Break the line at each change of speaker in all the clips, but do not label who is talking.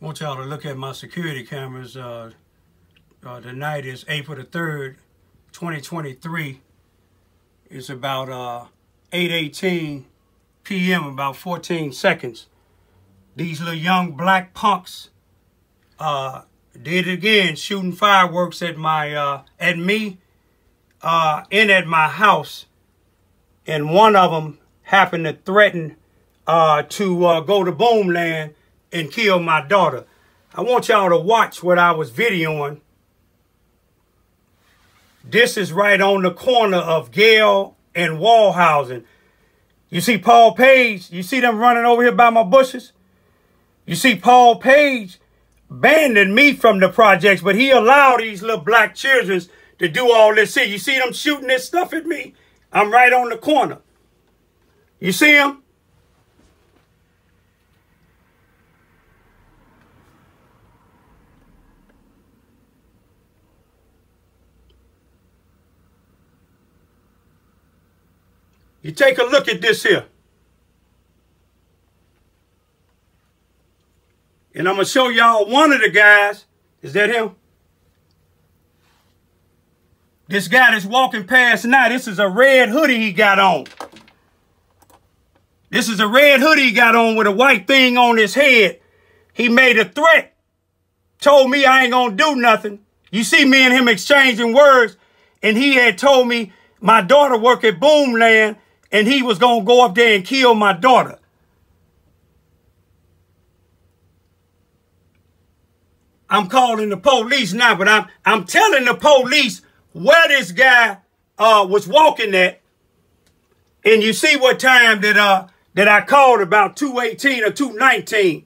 I want y'all to look at my security cameras. The night is April the 3rd, 2023. It's about 8:18 p.m., about 14 seconds. These little young black punks did it again, shooting fireworks at my at me at my house, and one of them happened to threaten to go to Boomland and kill my daughter. I want y'all to watch what I was videoing. This is right on the corner of Gale and Wallhausen. You see Paul Page? You see them running over here by my bushes? You see Paul Page banning me from the projects, but he allowed these little black children to do all this here. You see them shooting this stuff at me? I'm right on the corner. You see them? You take a look at this here. And I'm going to show y'all one of the guys. Is that him? This guy that's walking past now, this is a red hoodie he got on. This is a red hoodie he got on with a white thing on his head. He made a threat. Told me I ain't going to do nothing. You see me and him exchanging words. And he had told me my daughter work at Boomland and he was going to go up there and kill my daughter. I'm calling the police now, but I'm telling the police where this guy was walking at. And you see what time that I called, about 2:18 or 2:19.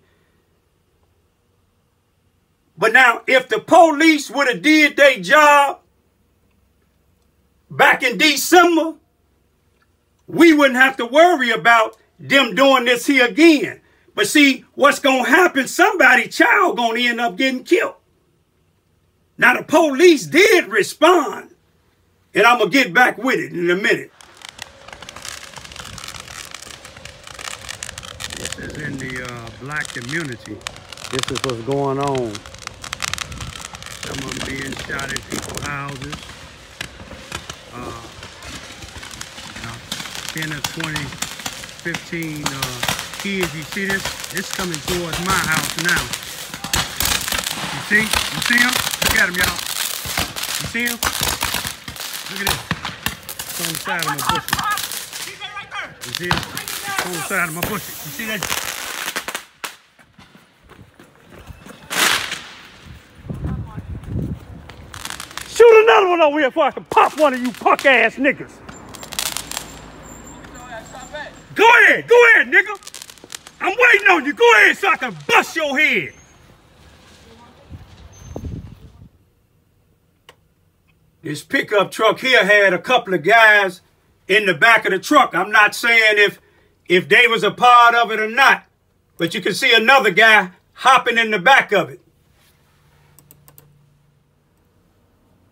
But now, if the police would have did their job back in December, we wouldn't have to worry about them doing this here again. But see, what's going to happen, somebody's child going to end up getting killed. Now, the police did respond, and I'm going to get back with it in a minute. This is in the black community. This is what's going on. Some of them being shot at people's houses. 10 or 20, 15 kids. You see this? It's coming towards my house now. You see? You see him? Look at him, y'all. You see him? Look at this. It's on the side of my bushes. He's right there. You see it? It's on the side of my bushes. You see that? Shoot another one over here before I can pop one of you punk ass niggas. Go ahead, nigga. I'm waiting on you. Go ahead so I can bust your head. This pickup truck here had a couple of guys in the back of the truck. I'm not saying if they was a part of it or not, but you can see another guy hopping in the back of it.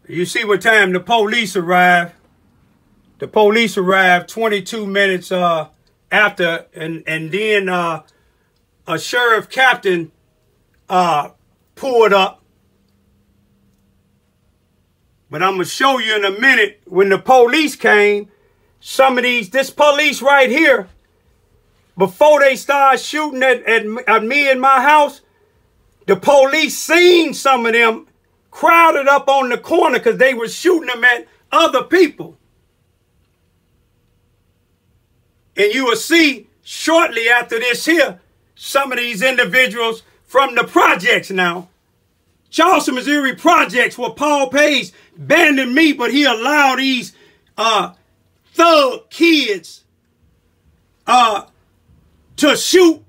You see what time the police arrived. The police arrived 22 minutes after, and then a sheriff captain pulled up. But I'm going to show you in a minute when the police came, some of this police right here, before they started shooting at me in my house, the police seen some of them crowded up on the corner because they were shooting them at other people. And you will see shortly after this here, some of these individuals from the projects now. Charleston, Missouri projects where Paul Page banned me, but he allowed these thug kids to shoot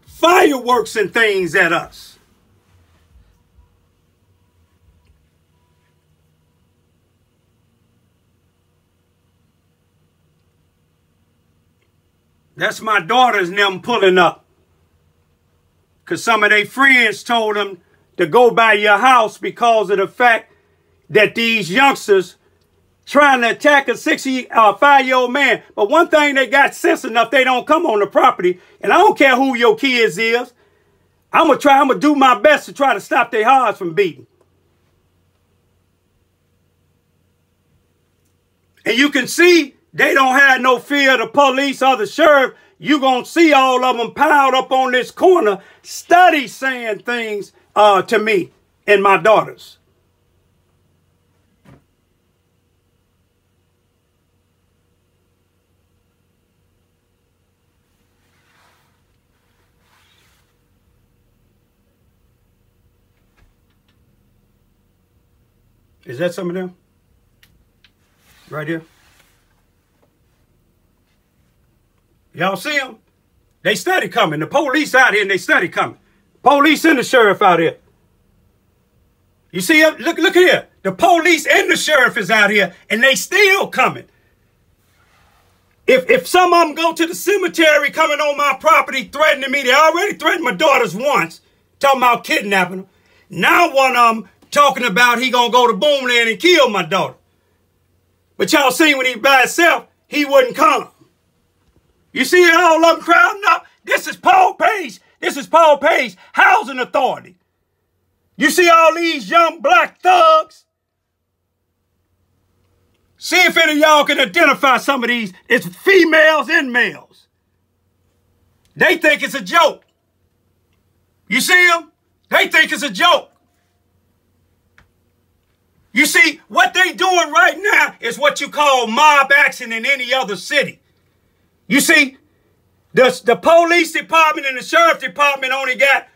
fireworks and things at us. That's my daughters and them pulling up. Because some of their friends told them to go by your house because of the fact that these youngsters trying to attack a 5-year-old man. But one thing, they got sense enough, they don't come on the property. And I don't care who your kids is. I'm going to do my best to try to stop their hearts from beating. And you can see they don't have no fear of the police or the sheriff. You're going to see all of them piled up on this corner, study saying things to me and my daughters. Is that some of them? Right here? Y'all see them? They study coming. The police out here and they study coming. Police and the sheriff out here. You see, look here. The police and the sheriff is out here and they still coming. If some of them go to the cemetery coming on my property threatening me, they already threatened my daughters once, talking about kidnapping them. Now one of them talking about he gonna go to Boomland and kill my daughter. But y'all seen when he by himself, he wouldn't come. You see all of them crowding up? This is Paul Page. This is Paul Page Housing Authority. You see all these young black thugs? See if any of y'all can identify some of these. It's females and males. They think it's a joke. You see them? They think it's a joke. You see, what they doing right now is what you call mob action in any other city. You see, the police department and the sheriff department only got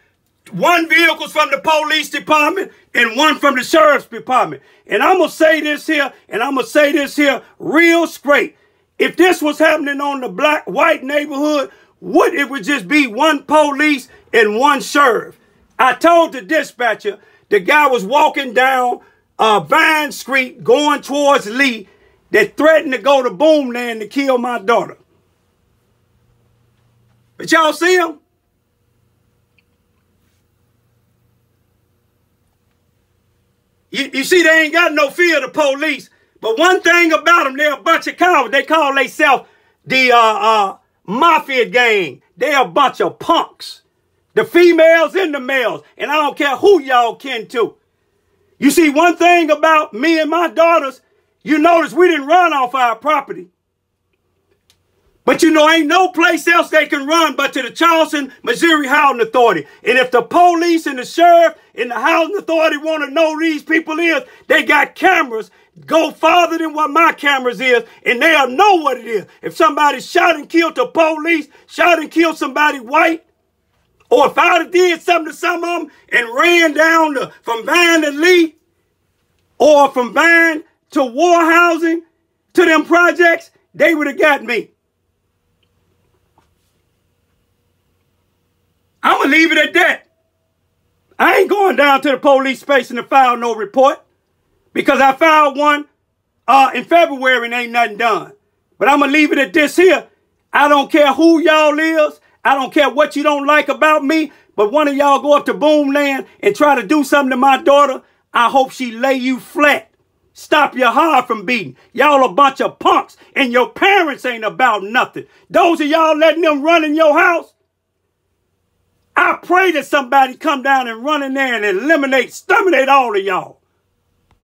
one vehicle from the police department and one from the sheriff's department. And I'm going to say this here, and I'm going to say this here real straight. If this was happening on the white neighborhood, it would just be one police and one sheriff. I told the dispatcher, the guy was walking down Vine Street going towards Lee that threatened to go to Boomland to kill my daughter. But y'all see him? You see, they ain't got no fear of the police. But one thing about them, they're a bunch of cowards. They call themselves the mafia gang. They're a bunch of punks. The females and the males. And I don't care who y'all kin to. You see, one thing about me and my daughters, you notice we didn't run off our property. But you know, ain't no place else they can run but to the Charleston, Missouri Housing Authority. And if the police and the sheriff and the housing authority want to know who these people is, they got cameras go farther than what my cameras is, and they'll know what it is. If somebody shot and killed the police, shot and killed somebody white, or if I'd have did something to some of them and ran down from Vine to Lee, or from Vine to War Housing, to them projects, they would have got me. I'm going to leave it at that. I ain't going down to the police station to file no report, because I filed one in February and ain't nothing done. But I'm going to leave it at this here. I don't care who y'all is. I don't care what you don't like about me, but one of y'all go up to Boomland and try to do something to my daughter, I hope she lay you flat. Stop your heart from beating. Y'all a bunch of punks, and your parents ain't about nothing. Those of y'all letting them run in your house, I pray that somebody come down and run in there and exterminate all of y'all.